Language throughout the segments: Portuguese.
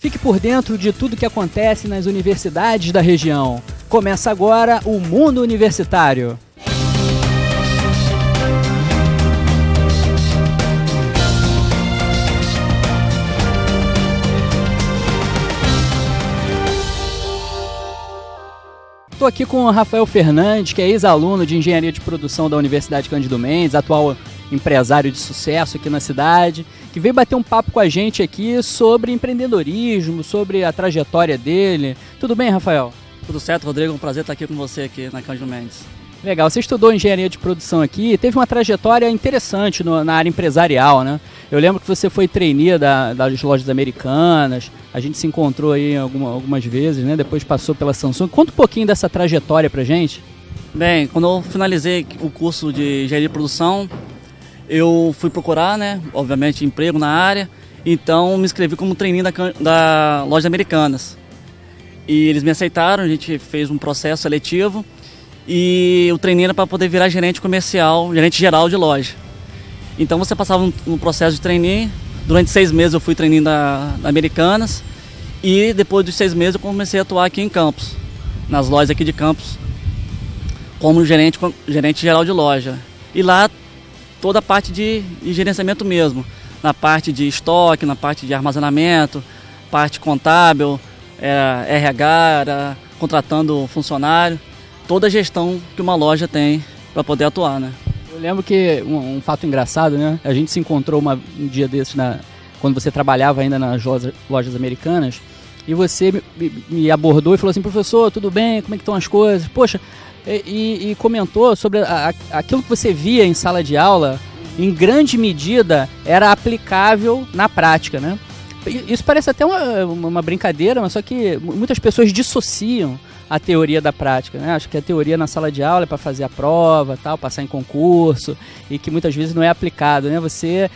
Fique por dentro de tudo que acontece nas universidades da região. Começa agora o Mundo Universitário. Estou aqui com o Rafael Fernandes, que é ex-aluno de Engenharia de Produção da Universidade Cândido Mendes, atual empresário de sucesso aqui na cidade, que veio bater um papo com a gente aqui sobre empreendedorismo, sobre a trajetória dele. Tudo bem, Rafael? Tudo certo, Rodrigo. Um prazer estar aqui com você aqui na Cândido Mendes. Legal. Você estudou Engenharia de Produção aqui e teve uma trajetória interessante na área empresarial, né? Eu lembro que você foi trainee das lojas americanas, a gente se encontrou aí algumas vezes, né? Depois passou pela Samsung. Conta um pouquinho dessa trajetória pra gente. Bem, quando eu finalizei o curso de Engenharia de Produção, eu fui procurar, né, obviamente, emprego na área, então me inscrevi como trainee da Lojas Americanas. E eles me aceitaram, a gente fez um processo seletivo e o trainee era para poder virar gerente comercial, gerente geral de loja. Então você passava no processo de trainee, durante 6 meses eu fui trainee da Americanas e depois dos 6 meses eu comecei a atuar aqui em Campos, nas lojas aqui de Campos, como gerente geral de loja. E lá toda a parte de gerenciamento mesmo, na parte de estoque, na parte de armazenamento, parte contábil, RH, contratando funcionário, toda a gestão que uma loja tem para poder atuar, né? Eu lembro que um fato engraçado, né? A gente se encontrou um dia desses quando você trabalhava ainda nas lojas americanas e você me abordou e falou assim: professor, tudo bem? Como é que estão as coisas? Poxa, e comentou sobre aquilo que você via em sala de aula, em grande medida era aplicável na prática, né? Isso parece até uma brincadeira, mas só que muitas pessoas dissociam a teoria da prática, né? Acho que a teoria na sala de aula é para fazer a prova, tal, passar em concurso, e que muitas vezes não é aplicado, né? Você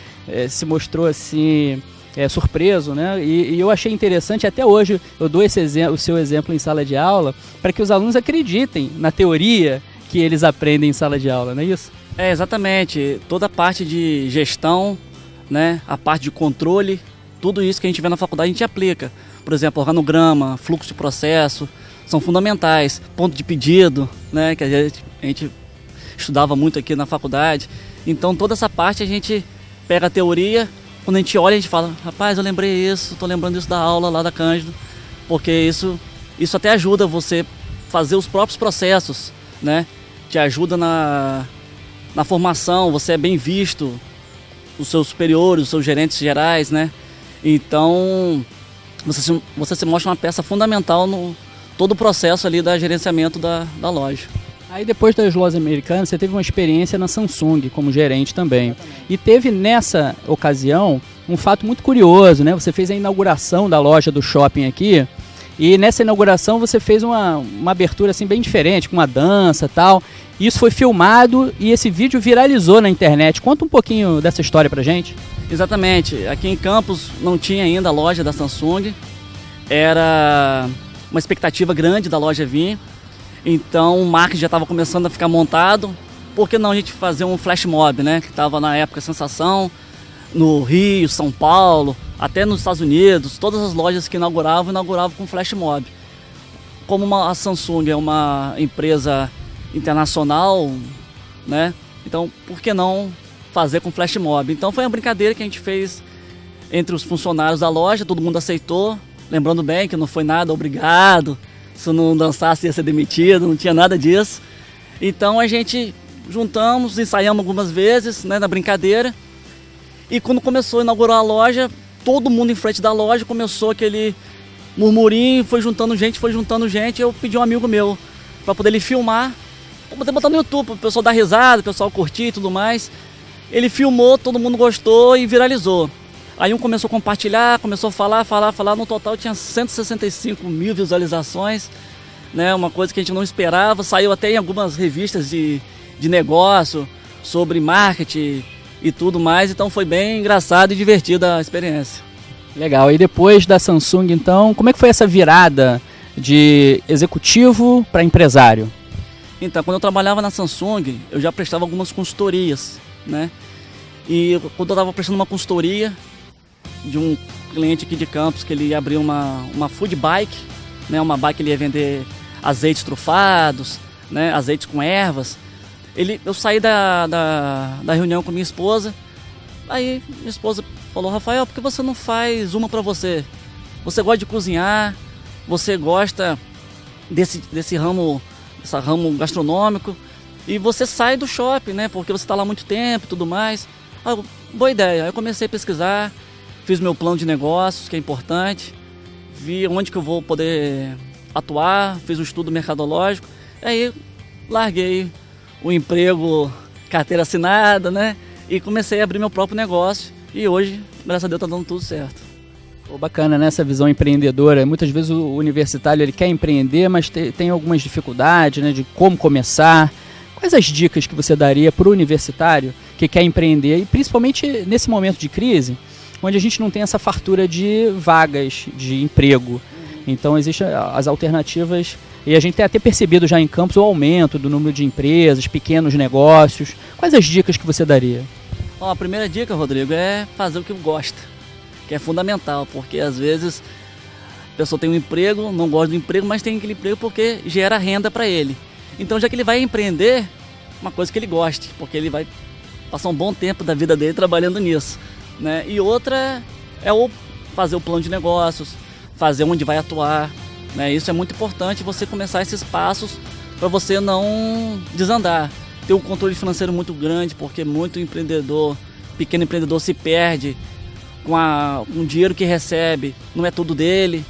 se mostrou assim surpreso, né? E eu achei interessante, até hoje eu dou o seu exemplo em sala de aula, para que os alunos acreditem na teoria que eles aprendem em sala de aula, não é isso? Exatamente. Toda a parte de gestão, né? A parte de controle, tudo isso que a gente vê na faculdade a gente aplica. Por exemplo, organograma, fluxo de processo, são fundamentais. Ponto de pedido, né? Que a gente estudava muito aqui na faculdade. Então toda essa parte a gente pega a teoria. Quando a gente olha, a gente fala: rapaz, eu lembrei isso, estou lembrando isso da aula lá da Cândido, porque isso até ajuda você fazer os próprios processos, né? Te ajuda na formação, você é bem visto, os seus superiores, os seus gerentes gerais, né? Então, você se mostra uma peça fundamental no todo o processo ali da gerenciamento da loja. Aí depois das lojas americanas, você teve uma experiência na Samsung como gerente também. Exatamente. E teve nessa ocasião um fato muito curioso, né? Você fez a inauguração da loja do shopping aqui e nessa inauguração você fez uma abertura assim bem diferente, com uma dança e tal. Isso foi filmado e esse vídeo viralizou na internet. Conta um pouquinho dessa história pra gente. Exatamente. Aqui em Campos não tinha ainda a loja da Samsung. Era uma expectativa grande da loja vir. Então o marketing já estava começando a ficar montado. Por que não a gente fazer um flash mob, né? Que estava na época sensação no Rio, São Paulo, até nos Estados Unidos. Todas as lojas que inauguravam com flash mob. Como a Samsung é uma empresa internacional, né? Então por que não fazer com flash mob? Então foi uma brincadeira que a gente fez entre os funcionários da loja. Todo mundo aceitou. Lembrando bem que não foi nada obrigado. Se não dançasse ia ser demitido, não tinha nada disso. Então a gente juntamos, ensaiamos algumas vezes, né, na brincadeira. E quando começou a inaugurar a loja, todo mundo em frente da loja começou aquele murmurinho, foi juntando gente. Eu pedi a um amigo meu para poder ele filmar, para poder botar no YouTube, o pessoal dar risada, o pessoal curtir e tudo mais. Ele filmou, todo mundo gostou e viralizou. Aí um começou a compartilhar, começou a falar, no total tinha 165 mil visualizações, né? Uma coisa que a gente não esperava, saiu até em algumas revistas de negócio, sobre marketing e tudo mais, então foi bem engraçado e divertida a experiência. Legal, e depois da Samsung então, como é que foi essa virada de executivo para empresário? Então, quando eu trabalhava na Samsung, eu já prestava algumas consultorias, né? E quando eu estava prestando uma consultoria de um cliente aqui de Campos que ele ia abrir uma food bike, né? Uma bike que ele ia vender azeites trufados, né? Azeites com ervas. Eu saí da reunião com minha esposa, aí minha esposa falou: Rafael, por que você não faz uma para você? Você gosta de cozinhar, você gosta desse ramo gastronômico, e você sai do shopping, né? Porque você está lá há muito tempo e tudo mais. Boa ideia. Aí eu comecei a pesquisar, fiz meu plano de negócios, que é importante, vi onde que eu vou poder atuar, fiz um estudo mercadológico, aí larguei o emprego, carteira assinada, né? E comecei a abrir meu próprio negócio, e hoje, graças a Deus, tá dando tudo certo. Pô, bacana, né, essa visão empreendedora. Muitas vezes o universitário ele quer empreender, mas tem algumas dificuldades, né, de como começar. Quais as dicas que você daria para o universitário que quer empreender, e principalmente nesse momento de crise, onde a gente não tem essa fartura de vagas de emprego? Então existem as alternativas, e a gente tem até percebido já em Campos o aumento do número de empresas, pequenos negócios. Quais as dicas que você daria? A primeira dica, Rodrigo, é fazer o que gosta, que é fundamental, porque às vezes a pessoa tem um emprego, não gosta do emprego, mas tem aquele emprego porque gera renda para ele. Então, já que ele vai empreender, uma coisa que ele goste, porque ele vai passar um bom tempo da vida dele trabalhando nisso, né? E outra é fazer o plano de negócios, fazer onde vai atuar, né? Isso é muito importante, você começar esses passos para você não desandar. Ter um controle financeiro muito grande, porque muito pequeno empreendedor se perde com o dinheiro que recebe, não é tudo dele,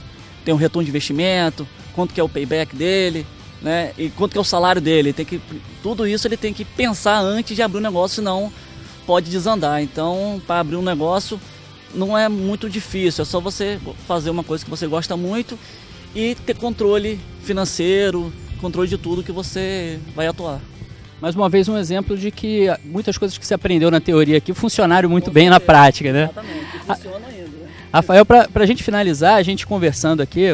tem um retorno de investimento, quanto que é o payback dele, né? E quanto que é o salário dele. Tudo isso ele tem que pensar antes de abrir um negócio, senão pode desandar. Então, para abrir um negócio não é muito difícil, é só você fazer uma coisa que você gosta muito e ter controle financeiro, controle de tudo que você vai atuar. Mais uma vez um exemplo de que muitas coisas que você aprendeu na teoria aqui funcionaram muito bem na prática, né? Exatamente, funcionam ainda. Rafael, para a gente finalizar, a gente conversando aqui,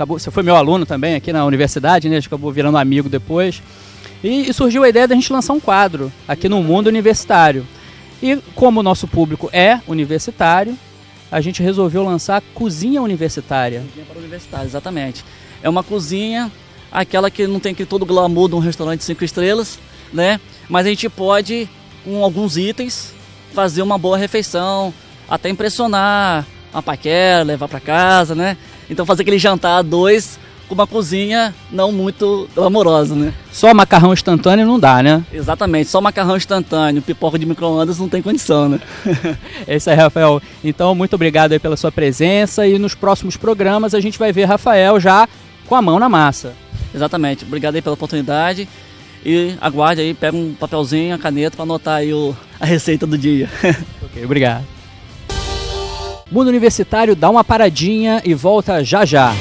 você foi meu aluno também aqui na universidade, né? A gente acabou virando amigo depois, e surgiu a ideia da gente lançar um quadro aqui no Mundo Universitário. E como o nosso público é universitário, a gente resolveu lançar Cozinha Universitária. Cozinha para universitário, exatamente. É uma cozinha, aquela que não tem todo o glamour de um restaurante 5 estrelas, né? Mas a gente pode, com alguns itens, fazer uma boa refeição, até impressionar uma paquera, levar para casa, né? Então fazer aquele jantar a dois com uma cozinha não muito glamourosa, né? Só macarrão instantâneo não dá, né? Exatamente, só macarrão instantâneo, pipoca de micro-ondas não tem condição, né? É isso aí, Rafael. Então, muito obrigado aí pela sua presença, e nos próximos programas a gente vai ver Rafael já com a mão na massa. Exatamente, obrigado aí pela oportunidade, e aguarde aí, pega um papelzinho, a caneta para anotar aí a receita do dia. Ok, obrigado. Mundo Universitário dá uma paradinha e volta já já.